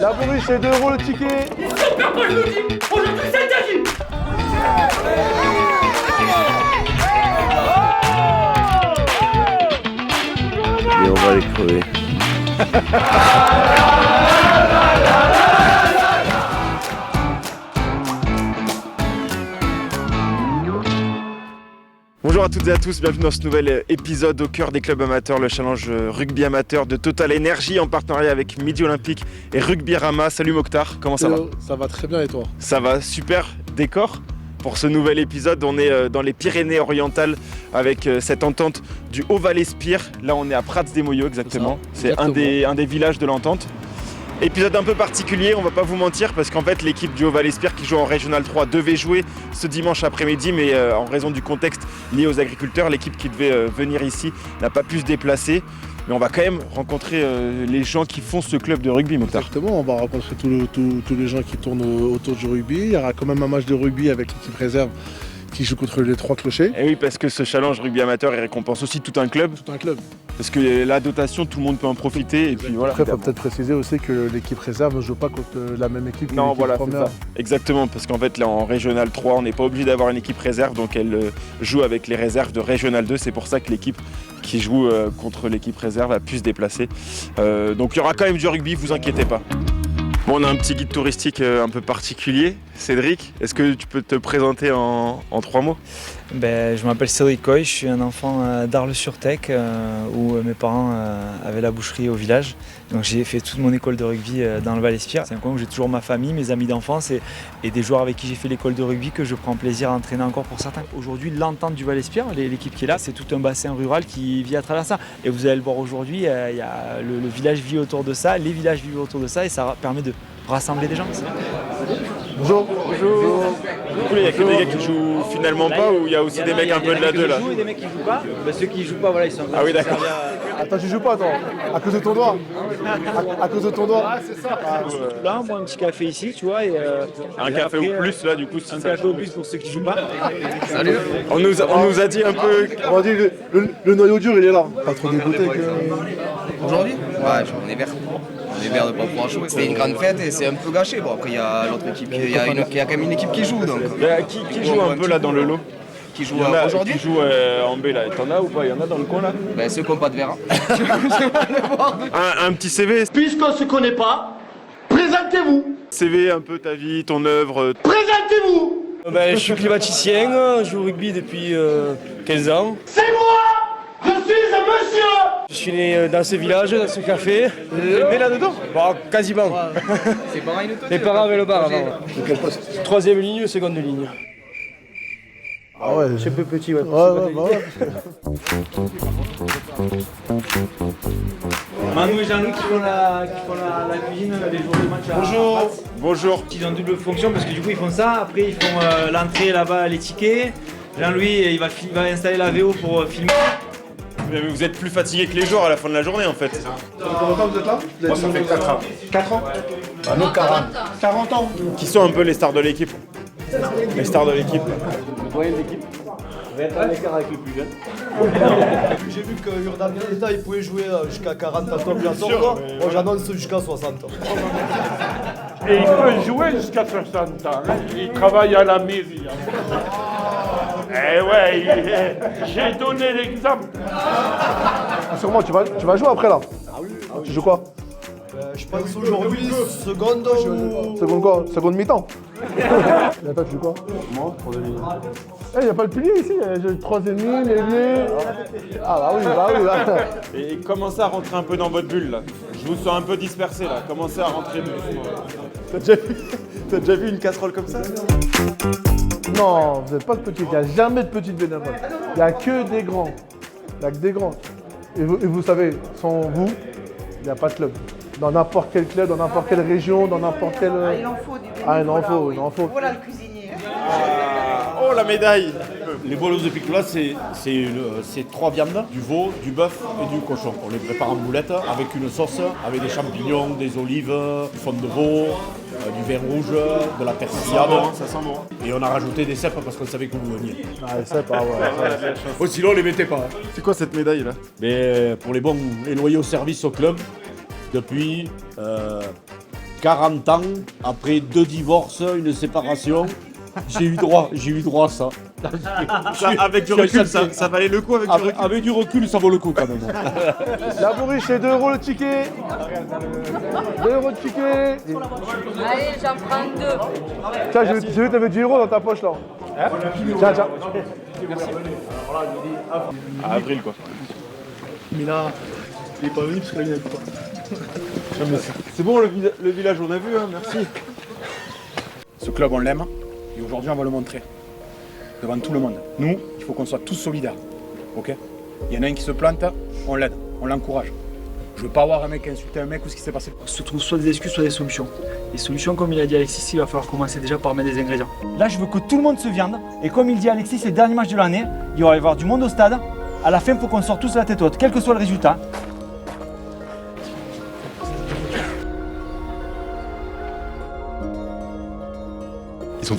La bourriche, c'est 2 € le ticket. Super moi je le dis. Aujourd'hui c'est interdit. Et on va les crever. Bonjour à toutes et à tous, bienvenue dans ce nouvel épisode au cœur des clubs amateurs, le challenge rugby amateur de Total Energy en partenariat avec Midi Olympique et Rugby Rama. Salut Mokhtar, comment ça va? Ça va très bien et toi? Ça va, super décor. Pour ce nouvel épisode, on est dans les Pyrénées-Orientales avec cette entente du Haut-Val-Espire. Là, on est à Prats-des-Moyaux exactement. C'est un des villages de l'entente. Épisode un peu particulier, on va pas vous mentir, parce qu'en fait l'équipe du Haut-Val-Espire qui joue en Régional 3 devait jouer ce dimanche après-midi, mais en raison du contexte lié aux agriculteurs, l'équipe qui devait venir ici n'a pas pu se déplacer. Mais on va quand même rencontrer les gens qui font ce club de rugby, Mokhtar. Exactement, on va rencontrer tous les gens qui tournent autour du rugby. Il y aura quand même un match de rugby avec l'équipe réserve qui joue contre les 3 clochers. Et oui, parce que ce challenge rugby amateur, il récompense aussi tout un club. Tout un club. Parce que la dotation, tout le monde peut en profiter. Et puis voilà. Après, il faut peut-être préciser aussi que l'équipe réserve ne joue pas contre la même équipe que Non, l'équipe voilà, c'est première. ça. Exactement, parce qu'en fait, là, en Régional 3, on n'est pas obligé d'avoir une équipe réserve, donc elle joue avec les réserves de Régional 2. C'est pour ça que l'équipe qui joue contre l'équipe réserve a pu se déplacer. Donc il y aura quand même du rugby, vous inquiétez pas. Bon, on a un petit guide touristique un peu particulier. Cédric, est-ce que tu peux te présenter en 3 mots? Je m'appelle Cédric Coy, je suis un enfant d'Arles-sur-Tech où mes parents avaient la boucherie au village. Donc j'ai fait toute mon école de rugby dans le Val-Espire. C'est un coin où j'ai toujours ma famille, mes amis d'enfance et des joueurs avec qui j'ai fait l'école de rugby que je prends plaisir à entraîner encore pour certains. Aujourd'hui, l'entente du Val-Espire, l'équipe qui est là, c'est tout un bassin rural qui vit à travers ça. Et vous allez le voir aujourd'hui, le village vit autour de ça, les villages vivent autour de ça et ça permet de rassembler des gens. Bonjour. Bonjour. Du coup, il n'y a que des gars qui jouent finalement pas ou il y a aussi des mecs un peu de la 2 là? Il y a des mecs qui jouent pas. Ceux qui jouent pas, voilà, ils sont. Ah oui, d'accord. Attends, tu joues pas, attends. À cause de ton doigt. À cause de ton doigt. Ah, c'est ça. Là, on boit un petit café ici, tu vois. Un café au plus là, du coup. Un café au plus pour ceux qui jouent pas. Salut. On nous a dit un peu. On va dire le noyau dur, il est là. Pas trop dégoûté que... Aujourd'hui? Ouais, on est vert. On est vert de pas pouvoir jouer. C'était une grande fête et c'est un peu gâché. Bon, après, il y a l'autre équipe, il y a quand même une équipe qui joue. Donc, Qui joue un peu là dans le lot? qui joue Il y en a aujourd'hui? qui joue en B là. T'en as ou pas? Il y en a dans le coin là? Ceux qui n'ont pas de verre. Un petit CV. Puisqu'on se connaît pas, présentez-vous. CV un peu ta vie, ton œuvre. Présentez-vous. Je suis climaticien, je joue au rugby depuis 15 ans. C'est moi. Je suis un monsieur. Je suis né dans ce village, dans ce café. Mais là-dedans? Quasiment. Les parents avaient le bar avant. Troisième ligne, seconde ligne. Ah ouais. Je suis un peu petit, ouais. Ouais. Manu et Jean-Louis qui font la cuisine les jours de match. Bonjour. Bonjour. Ils ont double fonction parce que du coup ils font ça, après ils font l'entrée là-bas, les tickets. Jean-Louis il va installer la VO pour filmer. Mais vous êtes plus fatigué que les joueurs à la fin de la journée en fait. Combien de temps vous êtes là? Moi ça fait 4 ans. 4 ans? Bah nous 40. 40 ans. Qui sont un peu les stars de l'équipe? Les stars de l'équipe. Le doyen de l'équipe. Vous êtes à l'écart avec le plus jeune. J'ai vu que Urdan Milita il pouvait jouer jusqu'à 40 ans comme la sorte. Moi j'annonce jusqu'à 60 ans. Et il peut jouer jusqu'à 60 ans. Hein. Il travaille à la mairie. Eh ouais, j'ai donné l'exemple. Sûrement, tu vas jouer après là? Ah oui. Tu joues quoi? Je pense aujourd'hui, seconde ou... Seconde quoi? Seconde mi-temps. Et toi, tu joues quoi? Moi, troisième ligne. Il n'y a pas le pilier ici, j'ai le troisième ligne, l'ailier. Ah bah oui. Et commencez à rentrer un peu dans votre bulle là. Je vous sens un peu dispersé là. Commencez à rentrer doucement. T'as déjà vu une casserole comme ça? Non, vous n'êtes pas de petites, il n'y a jamais de petites bénévoles. Il n'y a que des grands. Il n'y a que des grands. Et vous savez, sans vous, il n'y a pas de club. Dans n'importe quel club, dans n'importe quelle région, dans n'importe quel... il en faut du bénévolat. Ah, il en faut. Voilà le cuisinier. Oh la médaille! Les bolos de picola, c'est 3 viandes, du veau, du bœuf et du cochon. On les prépare en boulettes avec une sauce, avec des champignons, des olives, du fond de veau, du vin rouge, de la persillade. Ça sent bon. Et on a rajouté des cèpes parce qu'on savait que vous veniez. Ah, les cèpes, ah ouais. Oh, sinon, on les mettait pas. Hein. C'est quoi cette médaille là? Mais pour les bons et loyaux services au club, depuis 40 ans, après 2 divorces, une séparation, j'ai eu droit à ça. Avec du recul, ça valait le coup avec du recul. Avec du recul, ça vaut le coup quand même. La bourriche, c'est 2 € le ticket. 2 € le ticket. Allez, j'en prends 2. Tiens, j'ai vu que t'avais 10 € dans ta poche là. Tiens, tiens. À avril quoi. Mais là, il est pas venu parce que là, il n'a pas. C'est bon le village, on a vu, hein, merci. Ce club, on l'aime et aujourd'hui, on va le montrer devant tout le monde. Nous, il faut qu'on soit tous solidaires. Ok ? Il y en a un qui se plante, on l'aide, on l'encourage. Je veux pas avoir un mec insulter un mec ou ce qui s'est passé. On se trouve soit des excuses, soit des solutions. Les solutions, comme il a dit Alexis, il va falloir commencer déjà par mettre des ingrédients. Là, je veux que tout le monde se viande. Et comme il dit Alexis, c'est le dernier match de l'année. Il va y avoir du monde au stade. À la fin, il faut qu'on sorte tous la tête haute, quel que soit le résultat.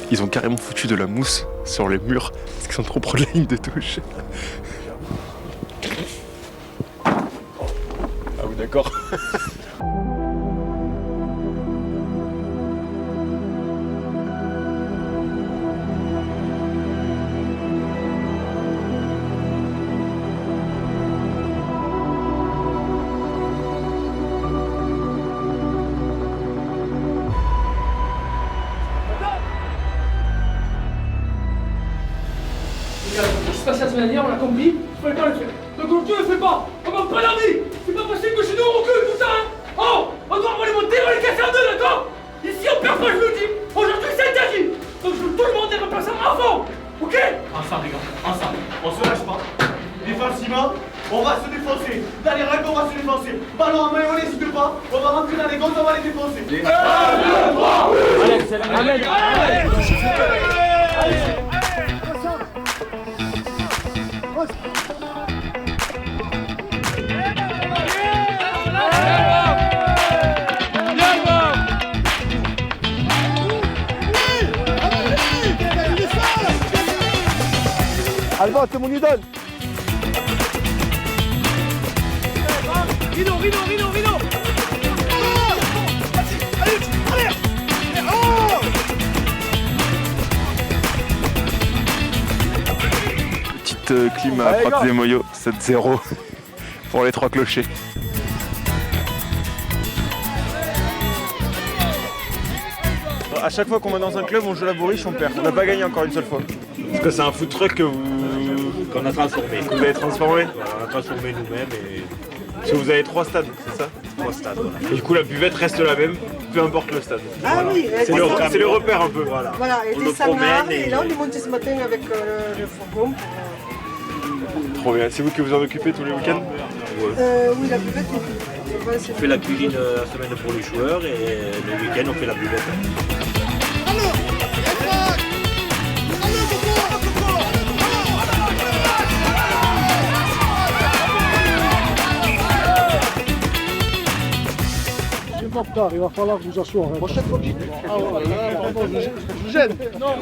Ils ont carrément foutu de la mousse sur les murs parce qu'ils sont trop proches de la ligne de touche. Ah oui, d'accord. Se passe la semaine dernière, on l'a compris, il fallait pas le faire. Donc tu le fais pas, on m'a pas l'avis. C'est pas possible que chez nous on recule tout ça, hein. Oh, on va les monter, on va les casser en deux, d'accord? Ici on perd pas, je vous le dis. Aujourd'hui c'est interdit. Donc je veux tout le monde est repassant à fond, ok? Ensemble les gars, ensemble, on se lâche pas. Défensivement, on va se défoncer. Dans les règles, on va se défoncer. Ballon en main, on n'hésite pas. On va rentrer dans les gosses, on va les défoncer. 1, 2, 3, allez, c'est la allez. Alban, c'est mon idole. Rino. Allez. Petite clim à Prat des Moyaux, 7-0 pour les 3 clochers. À chaque fois qu'on va dans un club, on joue la bourriche, on perd. On n'a pas gagné encore une seule fois. Parce que c'est un food truck qu'on a transformé. Que vous avez transformé. Voilà, on a transformé nous-mêmes et... Parce que vous avez 3 stades, c'est ça? 3 stades, voilà. Et du coup, la buvette reste la même, peu importe le stade. Ah voilà. Oui, c'est le repère un peu. Voilà, et on des sangars, promène et là on est monté ce matin avec le fourgon. Trop bien. C'est vous qui vous en occupez tous les week-ends? Oui, la buvette. On fait la cuisine la semaine pour les joueurs et le week-end on fait la buvette. Il va falloir vous asseoir. Prochaine fois que j'y Ah ouais, pardon, je vous gêne. Non,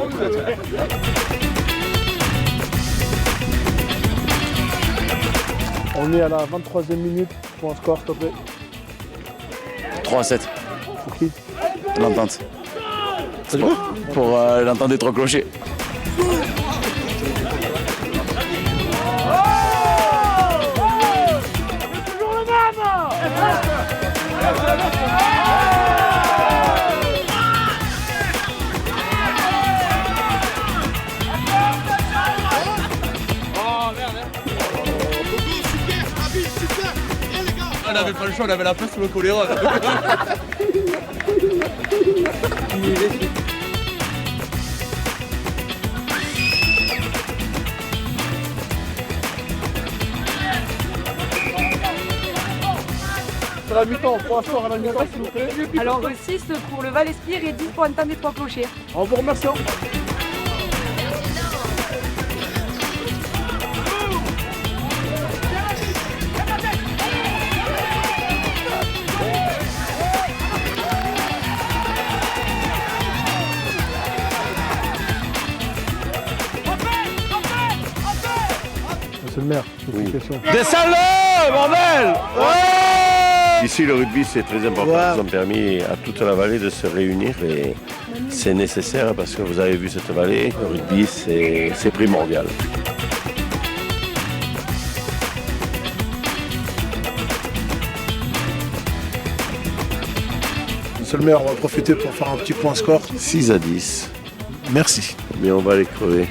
On est à la 23e minute pour un score, s'il te plaît. 3-7. Pour qui? L'entente. Pour l'entente des 3 clochers. On avait pas le choix, on avait la place sous le choléra. C'est la mi-temps, pour asseoir à la mi-temps s'il vous plaît. Alors 6 pour le Val-Espire et 10 pour Entente des 3 clochers. On vous remercie. Monsieur le maire, j'ai une question. Descends-le, bordel! Ouais! Ici, le rugby, c'est très important. Ouais. Ils ont permis à toute la vallée de se réunir et c'est nécessaire parce que vous avez vu cette vallée. Le rugby, c'est primordial. Monsieur le maire, on va profiter pour faire un petit point score. 6-10. Merci. Mais on va les crever.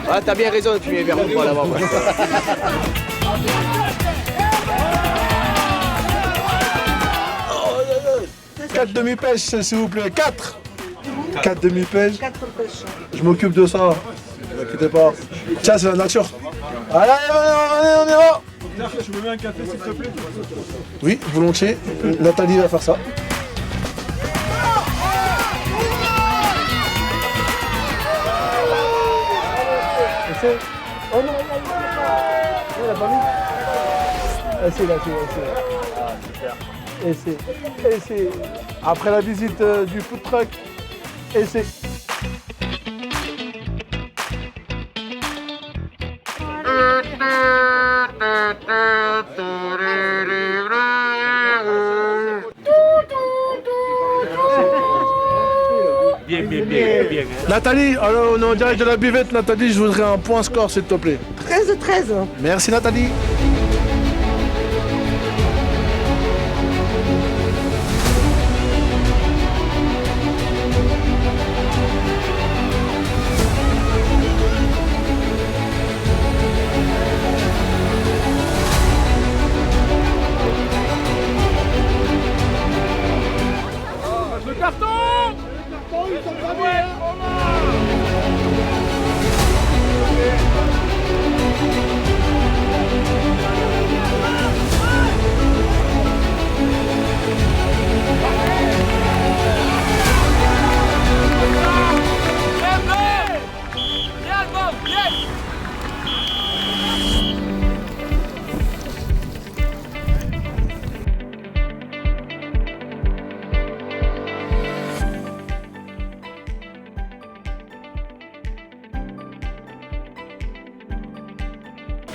Ah, t'as bien raison de fumer vers moi là-bas. 4 demi-pêches, s'il vous plaît. 4 demi-pêches. 4 pêches. Je m'occupe de ça. Ne vous inquiétez pas. Tiens, c'est la nature. Allez, on y va. Tu me mets un café s'il te plaît? Oui, volontiers. Nathalie va faire ça. Oh non, elle a pas mis. Essaye là. Ah, super. Essaye. Après la visite du food truck, essaye. Bien. Nathalie, alors on est en direct de la buvette. Nathalie, je voudrais un point score, s'il te plaît. 13. Merci, Nathalie. Le carton! Ils sont pas bien!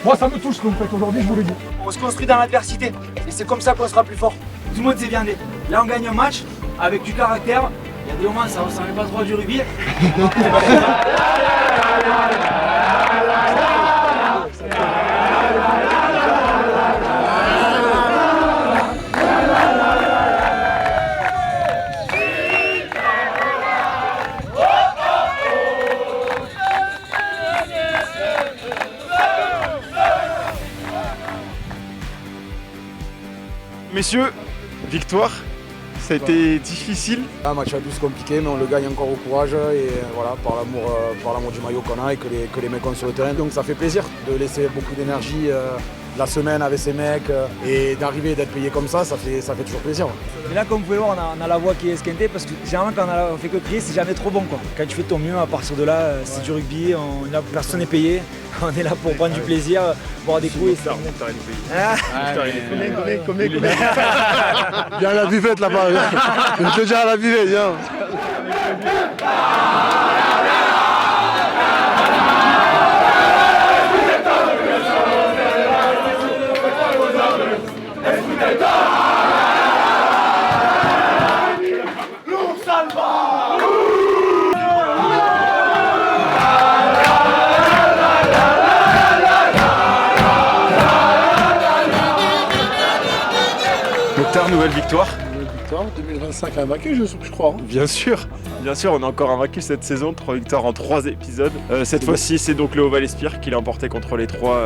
Moi ça me touche ce que vous faites aujourd'hui, je vous le dis. On se construit dans l'adversité et c'est comme ça qu'on sera plus fort. Tout le monde s'est bien né. Là on gagne un match avec du caractère. Il y a des moments ça ressemble pas trop à du rugby. Messieurs, victoire, ça a été difficile. Un match à 12 compliqué, mais on le gagne encore au courage et voilà, par l'amour du maillot qu'on a et que les mecs ont sur le terrain. Donc ça fait plaisir de laisser beaucoup d'énergie la semaine avec ces mecs et d'arriver et d'être payé comme ça fait toujours plaisir. Et là comme vous pouvez voir on a la voix qui est esquintée parce que généralement quand on fait que crier c'est jamais trop bon quoi. Quand tu fais ton mieux à partir de là c'est du rugby, personne n'est payé, on est là pour prendre du plaisir, boire des coups et ça. Combien Viens à la buvette là-bas, je te dis à la buvette, viens. Nouvelle victoire. 2025 invaincu, je crois. Bien sûr, on a encore invaincu cette saison, 3 victoires en 3 épisodes. Cette fois-ci, c'est donc le Haut-Val-Espire qui l'a emporté contre les 3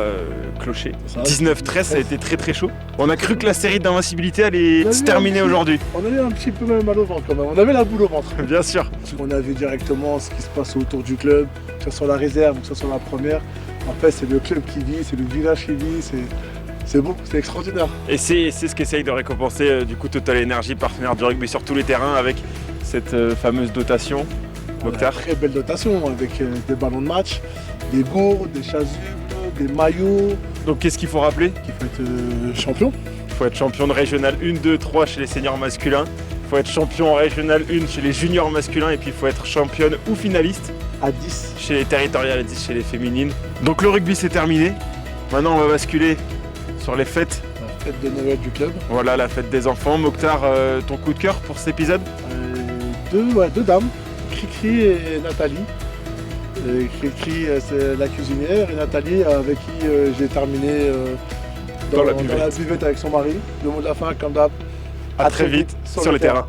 clochers. 19-13, ça a été très chaud. On a cru que la série d'invincibilité allait se terminer aujourd'hui. On avait un petit peu même mal au ventre quand même, on avait la boule au ventre. Bien sûr. On a vu directement ce qui se passe autour du club, que ce soit la réserve ou que ce soit la première. En fait, c'est le club qui vit, c'est le village qui vit, c'est beau, c'est extraordinaire. Et c'est ce qu'essaye de récompenser du coup Total Energy, partenaire du rugby sur tous les terrains, avec cette fameuse dotation. Mokhtar. Très belle dotation avec des ballons de match, des gourdes, des chasubles, des maillots. Donc qu'est-ce qu'il faut rappeler? Il faut être champion. Il faut être champion de régional 1, 2, 3 chez les seniors masculins. Il faut être champion en régional 1 chez les juniors masculins et puis il faut être championne ou finaliste à 10 chez les territoriales, à 10 chez les féminines. Donc le rugby c'est terminé. Maintenant, on va basculer sur les fêtes. La fête de Noël du club. Voilà, la fête des enfants. Mokhtar, ton coup de cœur pour cet épisode? Deux dames, Cricri et Nathalie. Cricri, c'est la cuisinière, et Nathalie, avec qui j'ai terminé dans la buvette avec son mari. Le mot de la fin, comme d'hab. À très vite sur le terrain.